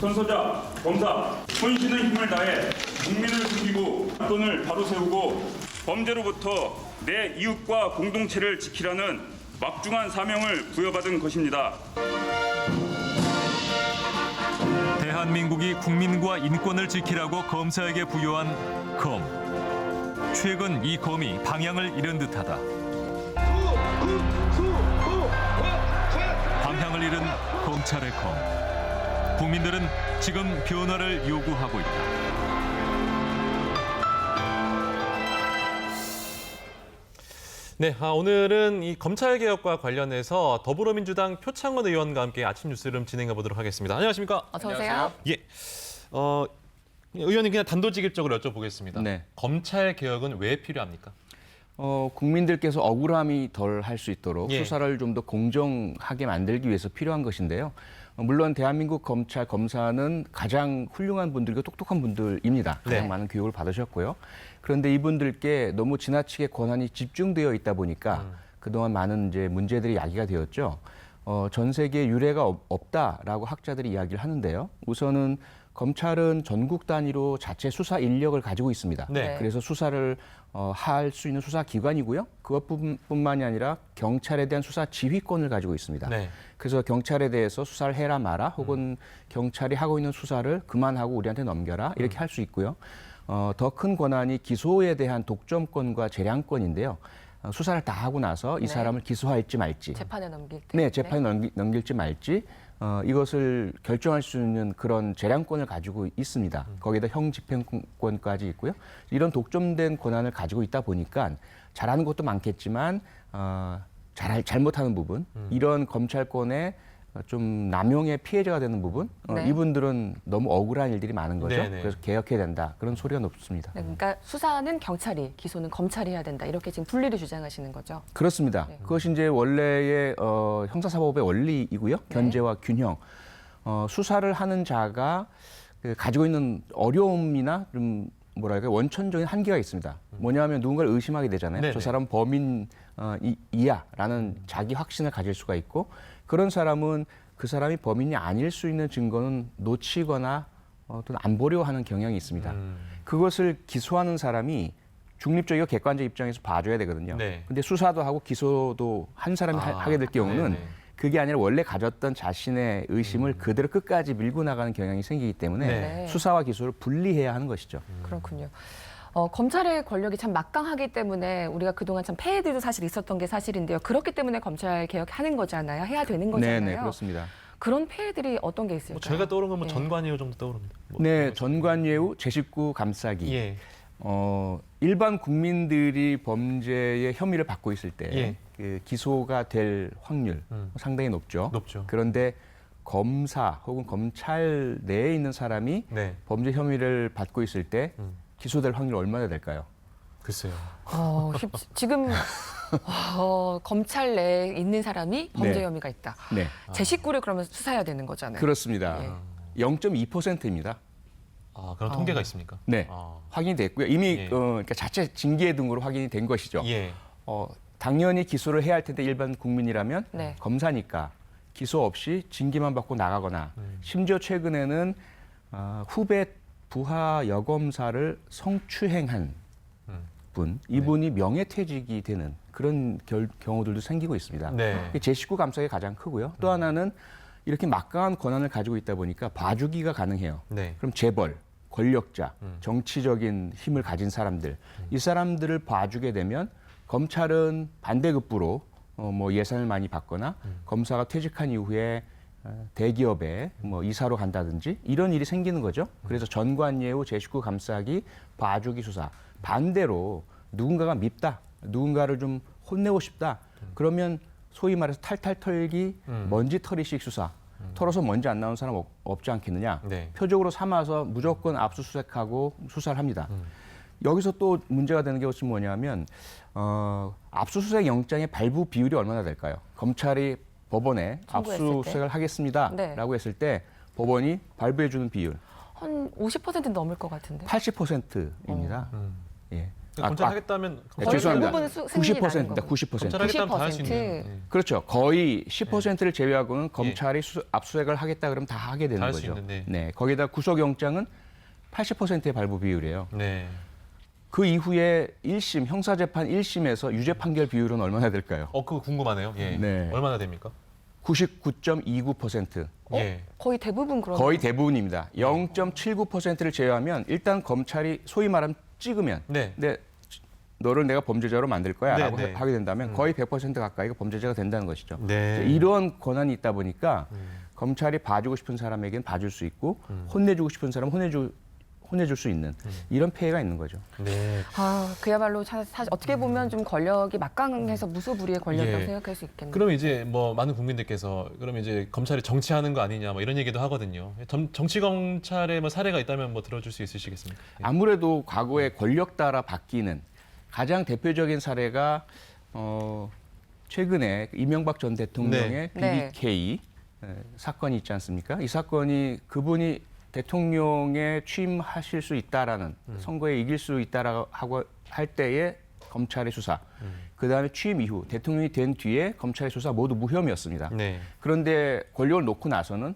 전소자, 검사, 혼신의 힘을 다해 국민을 지키고 안돈을 바로 세우고 범죄로부터 내 이웃과 공동체를 지키라는 막중한 사명을 부여받은 것입니다. 대한민국이 국민과 인권을 지키라고 검사에게 부여한 검. 최근 이 검이 방향을 잃은 듯하다. 방향을 잃은 검찰의 검. 국민들은 지금 변화를 요구하고 있다. 네, 오늘은 이 검찰개혁과 관련해서 더불어민주당 표창원 의원과 함께 아침 뉴스룸 진행해 보도록 하겠습니다. 안녕하십니까? 어서 오세요. 예, 의원님 그냥 단도직입적으로 여쭤보겠습니다. 네. 검찰개혁은 왜 필요합니까? 국민들께서 억울함이 덜 할 수 있도록 예. 수사를 좀 더 공정하게 만들기 위해서 필요한 것인데요. 물론 대한민국 검찰, 검사는 가장 훌륭한 분들이고 똑똑한 분들입니다. 가장 네. 많은 교육을 받으셨고요. 그런데 이분들께 너무 지나치게 권한이 집중되어 있다 보니까 그동안 많은 이제 문제들이 야기가 되었죠. 전 세계에 유례가 없다라고 학자들이 이야기를 하는데요. 우선은 검찰은 전국 단위로 자체 수사 인력을 가지고 있습니다. 네. 그래서 수사를 할 수 있는 수사기관이고요. 그것뿐만이 아니라 경찰에 대한 수사 지휘권을 가지고 있습니다. 네. 그래서 경찰에 대해서 수사를 해라 마라 혹은 경찰이 하고 있는 수사를 그만하고 우리한테 넘겨라 이렇게 할 수 있고요. 더 큰 권한이 기소에 대한 독점권과 재량권인데요. 수사를 다 하고 나서 이 네. 사람을 기소할지 말지. 재판에 넘길 때. 네, 재판에 넘길지 말지 이것을 결정할 수 있는 그런 재량권을 가지고 있습니다. 거기다 형집행권까지 있고요. 이런 독점된 권한을 가지고 있다 보니까 잘하는 것도 많겠지만 잘못하는 부분, 이런 검찰권의 좀 남용의 피해자가 되는 부분, 네. 이분들은 너무 억울한 일들이 많은 거죠. 네네. 그래서 개혁해야 된다. 그런 소리가 높습니다. 네, 그러니까 수사는 경찰이, 기소는 검찰이 해야 된다. 이렇게 지금 분리를 주장하시는 거죠. 그렇습니다. 네. 그것이 이제 원래의 형사사법의 원리이고요. 견제와 균형. 수사를 하는 자가 가지고 있는 어려움이나 좀 뭐랄까 원천적인 한계가 있습니다. 뭐냐면 누군가를 의심하게 되잖아요. 네네. 저 사람 범인이야라는 자기 확신을 가질 수가 있고 그런 사람은 그 사람이 범인이 아닐 수 있는 증거는 놓치거나 또는 안 보려 하는 경향이 있습니다. 그것을 기소하는 사람이 중립적이고 객관적 입장에서 봐줘야 되거든요. 네. 근데 수사도 하고 기소도 한 사람이 하게 될 경우는 네네. 그게 아니라 원래 가졌던 자신의 의심을 그대로 끝까지 밀고 나가는 경향이 생기기 때문에 네. 수사와 기소를 분리해야 하는 것이죠. 그렇군요. 검찰의 권력이 참 막강하기 때문에 우리가 그동안 참 폐해들도 사실 있었던 게 사실인데요. 그렇기 때문에 검찰 개혁하는 거잖아요. 해야 되는 거잖아요. 네, 그렇습니다. 그런 폐해들이 어떤 게 있을까요? 저희가 떠오른 건 뭐 예. 전관예우 정도 떠오릅니다. 네, 전관예우, 제 식구 감싸기. 예. 일반 국민들이 범죄의 혐의를 받고 있을 때 예. 그 기소가 될 확률 상당히 높죠. 높죠. 그런데 검사 혹은 검찰 내에 있는 사람이 네. 범죄 혐의를 받고 있을 때 기소될 확률이 얼마나 될까요? 글쎄요. 지금 검찰 내에 있는 사람이 범죄 네. 혐의가 있다. 네, 제 식구를 그러면 수사해야 되는 거잖아요. 그렇습니다. 예. 0.2%입니다. 그런 통계가 있습니까? 네, 아. 확인이 됐고요. 이미 예. 그러니까 자체 징계 등으로 확인이 된 것이죠. 예. 당연히 기소를 해야 할 텐데 일반 국민이라면 네. 검사니까 기소 없이 징계만 받고 나가거나 심지어 최근에는 후배 부하 여검사를 성추행한 분, 이분이 명예퇴직이 되는 그런 경우들도 생기고 있습니다. 네. 제 식구 감싸기 가장 크고요. 또 하나는 이렇게 막강한 권한을 가지고 있다 보니까 봐주기가 가능해요. 네. 그럼 재벌, 권력자, 정치적인 힘을 가진 사람들, 이 사람들을 봐주게 되면 검찰은 반대급부로 뭐 예산을 많이 받거나 검사가 퇴직한 이후에 대기업에 뭐 이사로 간다든지 이런 일이 생기는 거죠. 그래서 전관예우, 제 식구 감싸기, 봐주기 수사. 반대로 누군가가 밉다, 누군가를 좀 혼내고 싶다. 그러면 소위 말해서 탈탈 털기, 먼지 털이식 수사. 털어서 먼지 안 나오는 사람 없지 않겠느냐. 네. 표적으로 삼아서 무조건 압수수색하고 수사를 합니다. 여기서 또 문제가 되는 게 뭐냐면 압수수색 영장의 발부 비율이 얼마나 될까요? 검찰이 법원에 청구했을 압수수색을 하겠습니다라고 네. 했을 때 법원이 발부해 주는 비율 한 50% 넘을 것 같은데. 80%입니다. 예. 검찰하겠다면 죄송합니다. 대부분 승인이 나는 90%입니다. 거고. 90%. 검찰하겠다면 다 할 수 90%. 있네요. 그렇죠. 거의 10%를 제외하고는 검찰이 압수수색을 하겠다 그러면 다 하게 되는 다할수 거죠. 있는데. 네, 거기다 구속영장은 80%의 발부 비율이에요. 네. 그 이후에 1심 형사재판 1심에서 유죄 판결 비율은 얼마나 될까요? 그거 궁금하네요. 예. 네. 얼마나 됩니까? 99.29%. 예. 거의 대부분 그런. 거의 대부분입니다. 0.79%를 제외하면 일단 검찰이 소위 말하면 찍으면 네. 근데 너를 내가 범죄자로 만들 거야 라고 네, 네. 하게 된다면 거의 100% 가까이가 범죄자가 된다는 것이죠. 네. 이런 권한이 있다 보니까 검찰이 봐주고 싶은 사람에게는 봐줄 수 있고 혼내주고 싶은 사람은 혼내줄 수 있는 이런 폐해가 있는 거죠. 네. 그야말로 사실 어떻게 보면 좀 권력이 막강해서 무소불위의 권력이라고 예. 생각할 수 있겠네요. 그럼 이제 뭐 많은 국민들께서 그럼 이제 검찰이 정치하는 거 아니냐 뭐 이런 얘기도 하거든요. 정치 검찰의 뭐 사례가 있다면 뭐 들어줄 수 있으시겠습니까? 예. 아무래도 과거에 권력 따라 바뀌는 가장 대표적인 사례가 최근에 이명박 전 대통령의 네. BBK 사건이 있지 않습니까? 이 사건이 그분이 대통령에 취임하실 수 있다라는 선거에 이길 수 있다라고 하고 할 때의 검찰의 수사, 그다음에 취임 이후 대통령이 된 뒤에 검찰의 수사 모두 무혐의였습니다. 네. 그런데 권력을 놓고 나서는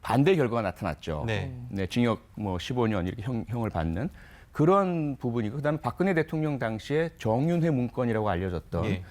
반대 결과가 나타났죠. 네. 네, 징역 뭐 15년 이렇게 형을 받는 그런 부분이고, 그다음에 박근혜 대통령 당시에 정윤회 문건이라고 알려졌던 예.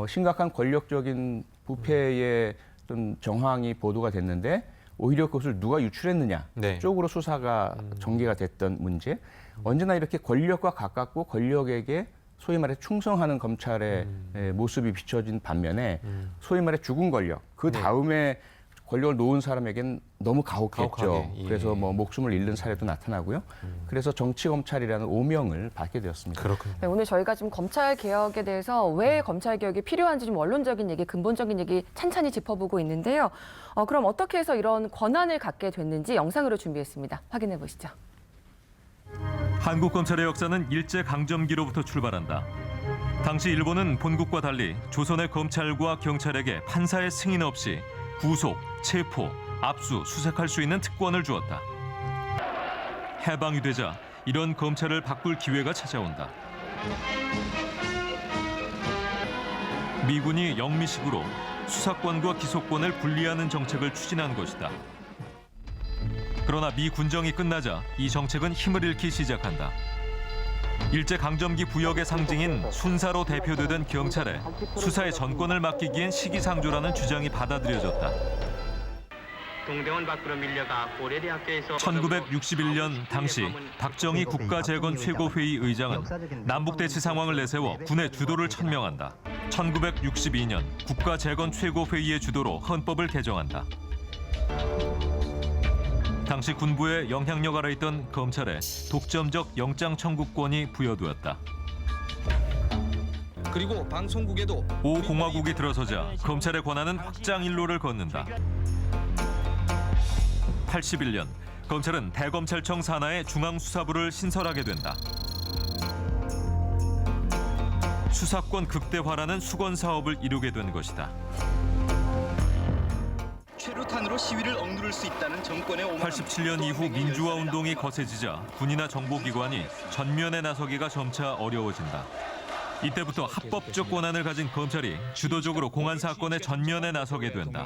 심각한 권력적인 부패의 좀 정황이 보도가 됐는데 오히려 그것을 누가 유출했느냐 네. 쪽으로 수사가 전개가 됐던 문제. 언제나 이렇게 권력과 가깝고 권력에게 소위 말해 충성하는 검찰의 모습이 비춰진 반면에 소위 말해 죽은 권력, 그 다음에 권력을 놓은 사람에겐 너무 가혹했죠. 가혹하게, 예. 그래서 뭐 목숨을 잃는 사례도 나타나고요. 그래서 정치검찰이라는 오명을 받게 되었습니다. 그렇군요. 네, 오늘 저희가 좀 검찰 개혁에 대해서 왜 검찰 개혁이 필요한지 좀 원론적인 얘기, 근본적인 얘기 찬찬히 짚어보고 있는데요. 그럼 어떻게 해서 이런 권한을 갖게 됐는지 영상으로 준비했습니다. 확인해 보시죠. 한국 검찰의 역사는 일제 강점기로부터 출발한다. 당시 일본은 본국과 달리 조선의 검찰과 경찰에게 판사의 승인 없이 구속, 체포, 압수, 수색할 수 있는 특권을 주었다. 해방이 되자 이런 검찰을 바꿀 기회가 찾아온다. 미군이 영미식으로 수사권과 기소권을 분리하는 정책을 추진한 것이다. 그러나 미 군정이 끝나자 이 정책은 힘을 잃기 시작한다. 일제 강점기 부역의 상징인 순사로 대표되던 경찰에 수사의 전권을 맡기기엔 시기상조라는 주장이 받아들여졌다. 동대원 밖으로 밀려가 고려대학교에서 1961년 당시 박정희 국가재건 최고회의 의장은 남북대치 상황을 내세워 군의 주도를 천명한다. 1962년 국가재건 최고회의의 주도로 헌법을 개정한다. 당시 군부에 영향력 아래 있던 검찰에 독점적 영장 청구권이 부여되었다. 그리고 방송국에도 5공화국이 들어서자 검찰의 권한은 확장 일로를 걷는다. 81년 검찰은 대검찰청 산하에 중앙수사부를 신설하게 된다. 수사권 극대화라는 수건 사업을 이루게 된 것이다. 최루탄으로 시위를 억누를 수 있다는 정권의 오만. 87년 이후 민주화 운동이 거세지자 군이나 정보기관이 전면에 나서기가 점차 어려워진다. 이때부터 합법적 권한을 가진 검찰이 주도적으로 공안 사건의 전면에 나서게 된다.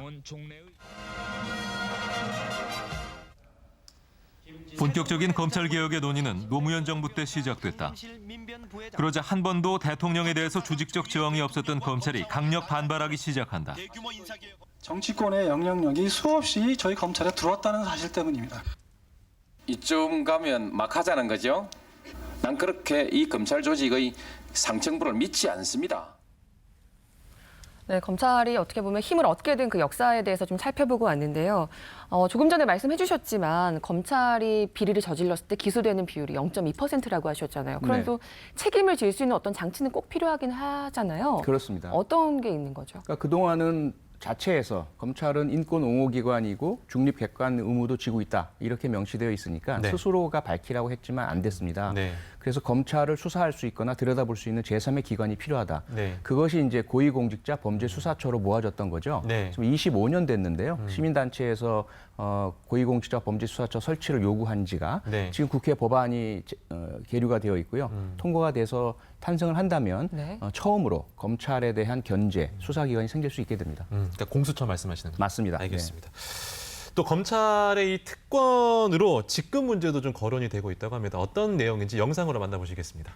본격적인 검찰개혁의 논의는 노무현 정부 때 시작됐다. 그러자 한 번도 대통령에 대해서 조직적 저항이 없었던 검찰이 강력 반발하기 시작한다. 정치권의 영향력이 수없이 저희 검찰에 들어왔다는 사실 때문입니다. 이쯤 가면 막 하자는 거죠. 난 그렇게 이 검찰 조직의 상층부를 믿지 않습니다. 네, 검찰이 어떻게 보면 힘을 얻게 된 그 역사에 대해서 좀 살펴보고 왔는데요. 조금 전에 말씀해 주셨지만 검찰이 비리를 저질렀을 때 기소되는 비율이 0.2%라고 하셨잖아요. 그래도 책임을 질 수 있는 어떤 장치는 꼭 필요하긴 하잖아요. 그렇습니다. 어떤 게 있는 거죠? 그러니까 그동안은 자체에서 검찰은 인권 옹호 기관이고 중립 객관 의무도 지고 있다 이렇게 명시되어 있으니까 네. 스스로가 밝히라고 했지만 안 됐습니다. 네. 그래서 검찰을 수사할 수 있거나 들여다볼 수 있는 제3의 기관이 필요하다. 네. 그것이 이제 고위공직자 범죄수사처로 모아졌던 거죠. 네. 지금 25년 됐는데요. 시민단체에서 고위공직자 범죄수사처 설치를 요구한 지가 네. 지금 국회 법안이 계류가 되어 있고요. 통과가 돼서 탄생을 한다면 네. 처음으로 검찰에 대한 견제, 수사기관이 생길 수 있게 됩니다. 그러니까 공수처 말씀하시는 거예요? 맞습니다. 알겠습니다. 또 검찰의 이 특권으로 직급 문제도 좀 거론이 되고 있다고 합니다. 어떤 내용인지 영상으로 만나보시겠습니다.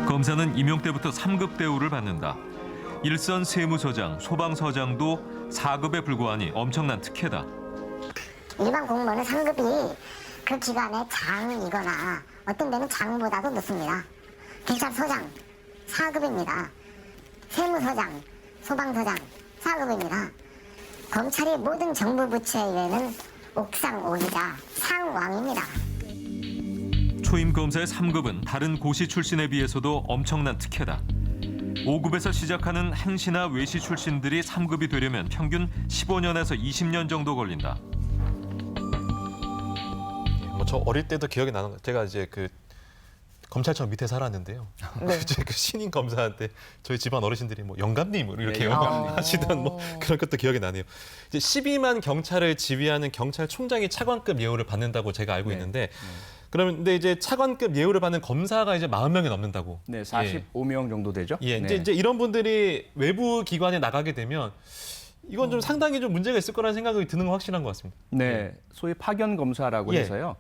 검사는 임용 때부터 3급 대우를 받는다. 일선 세무서장, 소방서장도 4급에 불과하니 엄청난 특혜다. 일반 공무원은 3급이 그 기관의 장이거나 어떤 데는 장보다도 높습니다. 경찰서장 4급입니다. 세무서장, 소방서장 4급입니다. 검찰이 모든 정부 부처에 의해는 옥상 5기자 상왕입니다. 초임 검사의 3급은 다른 고시 출신에 비해서도 엄청난 특혜다. 5급에서 시작하는 한시나 외시 출신들이 3급이 되려면 평균 15년에서 20년 정도 걸린다. 뭐 저 어릴 때도 기억이 나는 거. 제가 이제 그 검찰청 밑에 살았는데요. 네. 이제 그 신임 검사한테 저희 집안 어르신들이 뭐 영감님 이렇게 네, 영감님 하시던 뭐 그런 것도 기억이 나네요. 이제 12만 경찰을 지휘하는 경찰총장이 차관급 예우를 받는다고 제가 알고 있는데 그런데 이제 차관급 예우를 받는 검사가 이제 40명이 넘는다고. 네, 45명 정도 되죠. 예, 네. 이제 이런 분들이 외부 기관에 나가게 되면 이건 좀 상당히 좀 문제가 있을 거라는 생각이 드는 건 확실한 것 같습니다. 네, 소위 파견 검사라고 예. 해서요.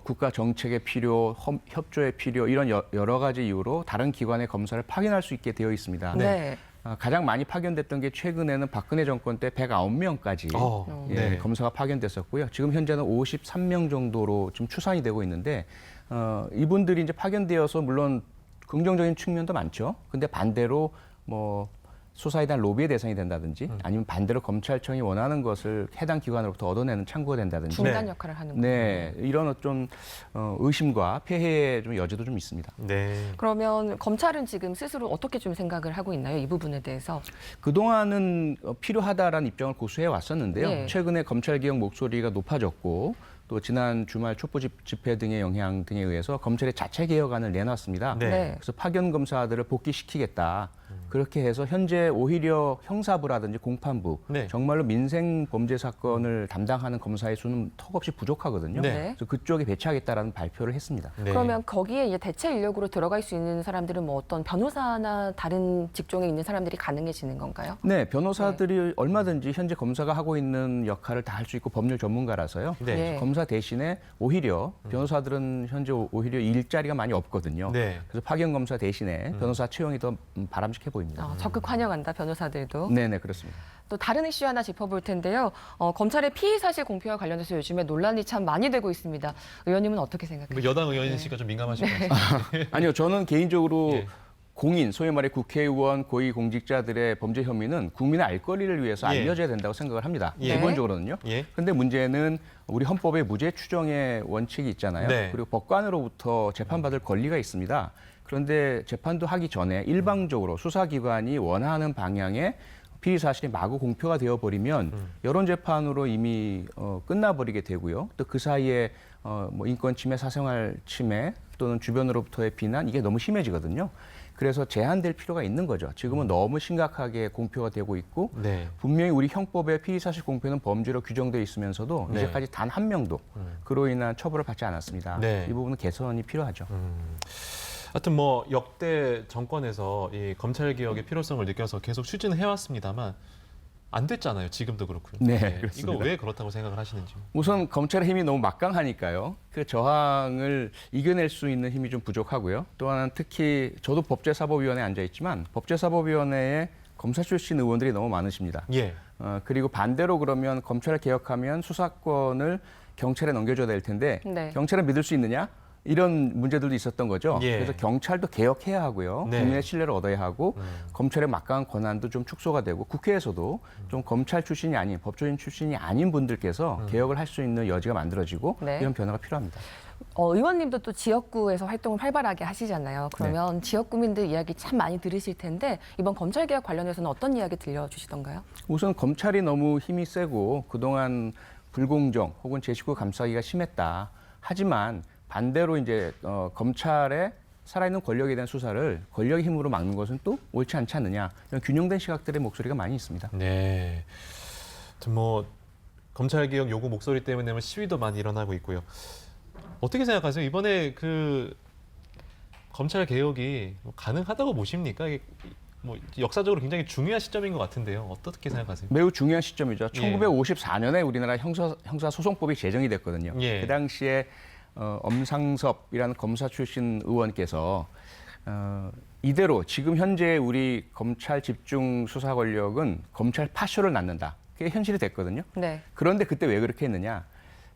국가 정책의 필요, 협조의 필요 이런 여러 가지 이유로 다른 기관의 검사를 파견할 수 있게 되어 있습니다. 네. 가장 많이 파견됐던 게 최근에는 박근혜 정권 때 109명까지 네. 검사가 파견됐었고요. 지금 현재는 53명 정도로 좀 추산이 되고 있는데 이분들이 이제 파견되어서 물론 긍정적인 측면도 많죠. 근데 반대로 뭐 수사에 대한 로비의 대상이 된다든지 아니면 반대로 검찰청이 원하는 것을 해당 기관으로부터 얻어내는 창구가 된다든지 중간 역할을 하는 거예요. 네, 이런 좀 의심과 폐해의 좀 여지도 좀 있습니다. 네. 그러면 검찰은 지금 스스로 어떻게 좀 생각을 하고 있나요? 이 부분에 대해서. 그동안은 필요하다라는 입장을 고수해 왔었는데요. 네. 최근에 검찰개혁 목소리가 높아졌고 또 지난 주말 촛불 집회 등의 영향 등에 의해서 검찰의 자체 개혁안을 내놨습니다. 네. 네. 그래서 파견 검사들을 복귀시키겠다. 그렇게 해서 현재 오히려 형사부라든지 공판부 네. 정말로 민생 범죄 사건을 담당하는 검사의 수는 턱없이 부족하거든요. 네. 그래서 그쪽에 배치하겠다라는 발표를 했습니다. 네. 그러면 거기에 이제 대체 인력으로 들어갈 수 있는 사람들은 뭐 어떤 변호사나 다른 직종에 있는 사람들이 가능해지는 건가요? 네, 변호사들이 얼마든지 현재 검사가 하고 있는 역할을 다 할 수 있고 법률 전문가라서요. 네. 네. 검사 대신에 오히려 변호사들은 현재 오히려 일자리가 많이 없거든요. 네. 그래서 파견 검사 대신에 변호사 채용이 더 바람직해 보입니다. 적극 환영한다, 변호사들도. 네네 그렇습니다. 또 다른 이슈 하나 짚어볼 텐데요. 검찰의 피의 사실 공표와 관련해서 요즘에 논란이 참 많이 되고 있습니다. 의원님은 어떻게 생각하세요? 뭐 여당 의원이시니까 좀 민감하실 것 같습니다. 아니요, 저는 개인적으로 예. 공인, 소위 말해 국회의원, 고위공직자들의 범죄 혐의는 국민의 알 권리를 위해서 예. 알려져야 된다고 생각을 합니다. 예. 기본적으로는요. 예. 그런데 문제는 우리 헌법에 무죄 추정의 원칙이 있잖아요. 네. 그리고 법관으로부터 재판받을 권리가 있습니다. 그런데 재판도 하기 전에 일방적으로 수사기관이 원하는 방향의 피의 사실이 마구 공표가 되어버리면 여론 재판으로 이미 끝나버리게 되고요. 또 그 사이에 뭐 인권 침해, 사생활 침해 또는 주변으로부터의 비난 이게 너무 심해지거든요. 그래서 제한될 필요가 있는 거죠. 지금은 너무 심각하게 공표가 되고 있고 네. 분명히 우리 형법에 피의 사실 공표는 범죄로 규정되어 있으면서도 네. 이제까지 단 한 명도 그로 인한 처벌을 받지 않았습니다. 네. 이 부분은 개선이 필요하죠. 하여튼 뭐 역대 정권에서 이 검찰 개혁의 필요성을 느껴서 계속 추진을 해왔습니다만 안 됐잖아요. 지금도 그렇고요. 네, 이거 그렇습니다. 왜 그렇다고 생각을 하시는지. 우선 검찰의 힘이 너무 막강하니까요. 그 저항을 이겨낼 수 있는 힘이 좀 부족하고요. 또 하나는 특히 저도 법제사법위원회에 앉아 있지만 법제사법위원회에 검사 출신 의원들이 너무 많으십니다. 예. 그리고 반대로 그러면 검찰을 개혁하면 수사권을 경찰에 넘겨줘야 될 텐데 네. 경찰을 믿을 수 있느냐? 이런 문제들도 있었던 거죠. 예. 그래서 경찰도 개혁해야 하고요. 네. 국민의 신뢰를 얻어야 하고 검찰의 막강한 권한도 좀 축소가 되고 국회에서도 좀 검찰 출신이 아닌 법조인 출신이 아닌 분들께서 개혁을 할 수 있는 여지가 만들어지고 네. 이런 변화가 필요합니다. 의원님도 또 지역구에서 활동을 활발하게 하시잖아요. 그러면 지역구민들 이야기 참 많이 들으실 텐데 이번 검찰개혁 관련해서는 어떤 이야기 들려주시던가요? 우선 검찰이 너무 힘이 세고 그동안 불공정 혹은 제 식구 감싸기가 심했다. 하지만 반대로 이제 검찰의 살아있는 권력에 대한 수사를 권력의 힘으로 막는 것은 또 옳지 않지 않느냐. 이런 균형된 시각들의 목소리가 많이 있습니다. 네. 뭐 검찰개혁 요구 목소리 때문에 시위도 많이 일어나고 있고요. 어떻게 생각하세요? 이번에 그 검찰 개혁이 가능하다고 보십니까? 이게 뭐 역사적으로 굉장히 중요한 시점인 것 같은데요. 어떻게 생각하세요? 매우 중요한 시점이죠. 예. 1954년에 우리나라 형사소송법이 제정이 됐거든요. 예. 그 당시에 엄상섭이라는 검사 출신 의원께서 이대로 지금 현재 우리 검찰 집중 수사 권력은 검찰 파쇼를 낳는다. 그게 현실이 됐거든요. 네. 그런데 그때 왜 그렇게 했느냐?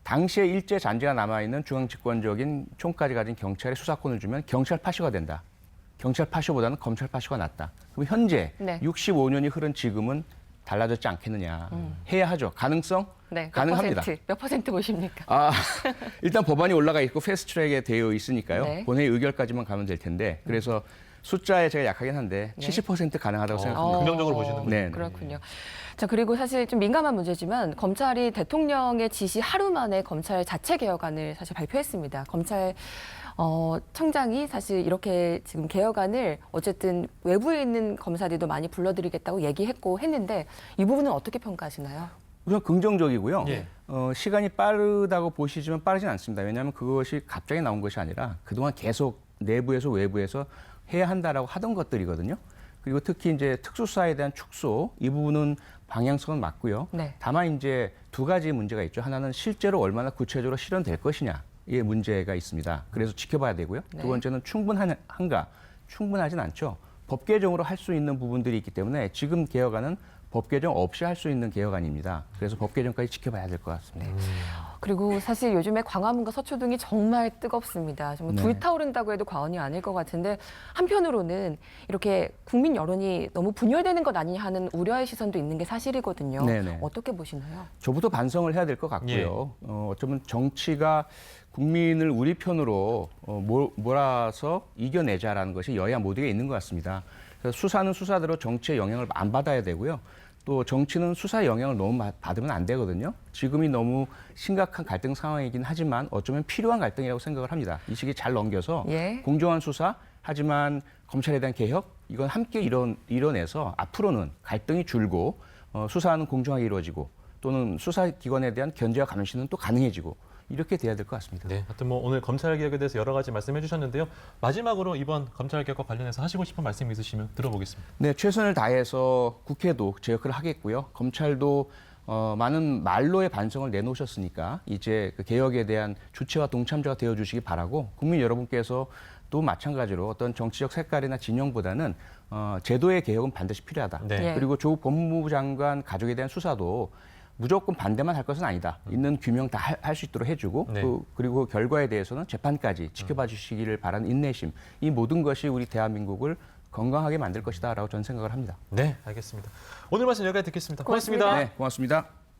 당시에 일제 잔재가 남아있는 중앙집권적인 총까지 가진 경찰에 수사권을 주면 경찰 파쇼가 된다. 경찰 파쇼보다는 검찰 파쇼가 낫다. 그럼 현재 네. 65년이 흐른 지금은 달라졌지 않겠느냐. 해야 하죠. 가능성? 네. 가능합니다. 몇 퍼센트 보십니까? 일단 법안이 올라가 있고 패스트트랙에 되어 있으니까요. 네. 본회의 의결까지만 가면 될 텐데 그래서 숫자에 제가 약하긴 한데 네. 70% 가능하다고 생각합니다. 긍정적으로 보시는군요. 네. 그렇군요. 자, 그리고 사실 좀 민감한 문제지만 검찰이 대통령의 지시 하루 만에 검찰 자체 개혁안을 사실 발표했습니다. 검찰 청장이 사실 이렇게 지금 개혁안을 어쨌든 외부에 있는 검사들도 많이 불러들이겠다고 얘기했고 했는데 이 부분은 어떻게 평가하시나요? 우선 긍정적이고요. 예. 시간이 빠르다고 보시지만 빠르진 않습니다. 왜냐하면 그것이 갑자기 나온 것이 아니라 그동안 계속 내부에서 외부에서 해야 한다라고 하던 것들이거든요. 그리고 특히 이제 특수사에 대한 축소 이 부분은 방향성은 맞고요. 네. 다만 이제 두 가지 문제가 있죠. 하나는 실제로 얼마나 구체적으로 실현될 것이냐. 이 문제가 있습니다. 그래서 지켜봐야 되고요. 네. 두 번째는 충분한가? 충분하진 않죠. 법 개정으로 할 수 있는 부분들이 있기 때문에 지금 개혁안은 법 개정 없이 할 수 있는 개혁안입니다. 그래서 법 개정까지 지켜봐야 될 것 같습니다. 그리고 사실 요즘에 광화문과 서초동이 정말 뜨겁습니다. 정말 네. 불타오른다고 해도 과언이 아닐 것 같은데 한편으로는 이렇게 국민 여론이 너무 분열되는 것 아니냐 하는 우려의 시선도 있는 게 사실이거든요. 네네. 어떻게 보시나요? 저부터 반성을 해야 될 것 같고요. 어쩌면 정치가 국민을 우리 편으로 몰아서 이겨내자라는 것이 여야 모두에 있는 것 같습니다. 그래서 수사는 수사대로 정치의 영향을 안 받아야 되고요. 또 정치는 수사 영향을 너무 받으면 안 되거든요. 지금이 너무 심각한 갈등 상황이긴 하지만 어쩌면 필요한 갈등이라고 생각을 합니다. 이 시기 잘 넘겨서 예. 공정한 수사, 하지만 검찰에 대한 개혁, 이건 함께 이뤄내서 앞으로는 갈등이 줄고 수사는 공정하게 이루어지고 또는 수사기관에 대한 견제와 감시는 또 가능해지고 이렇게 돼야 될 것 같습니다. 네, 하여튼 뭐 오늘 검찰 개혁에 대해서 여러 가지 말씀해 주셨는데요. 마지막으로 이번 검찰 개혁과 관련해서 하시고 싶은 말씀 있으시면 들어보겠습니다. 네, 최선을 다해서 국회도 제 역할을 하겠고요. 검찰도 많은 말로의 반성을 내놓으셨으니까 이제 그 개혁에 대한 주체와 동참자가 되어주시기 바라고 국민 여러분께서 또 마찬가지로 어떤 정치적 색깔이나 진영보다는 제도의 개혁은 반드시 필요하다. 네. 예. 그리고 조국 법무부 장관 가족에 대한 수사도 무조건 반대만 할 것은 아니다. 있는 규명 다 할 수 있도록 해주고 네. 그리고 결과에 대해서는 재판까지 지켜봐 주시기를 바라는 인내심. 이 모든 것이 우리 대한민국을 건강하게 만들 것이다라고 저는 생각을 합니다. 네, 알겠습니다. 오늘 말씀 여기까지 듣겠습니다. 고맙습니다. 고맙습니다. 네, 고맙습니다.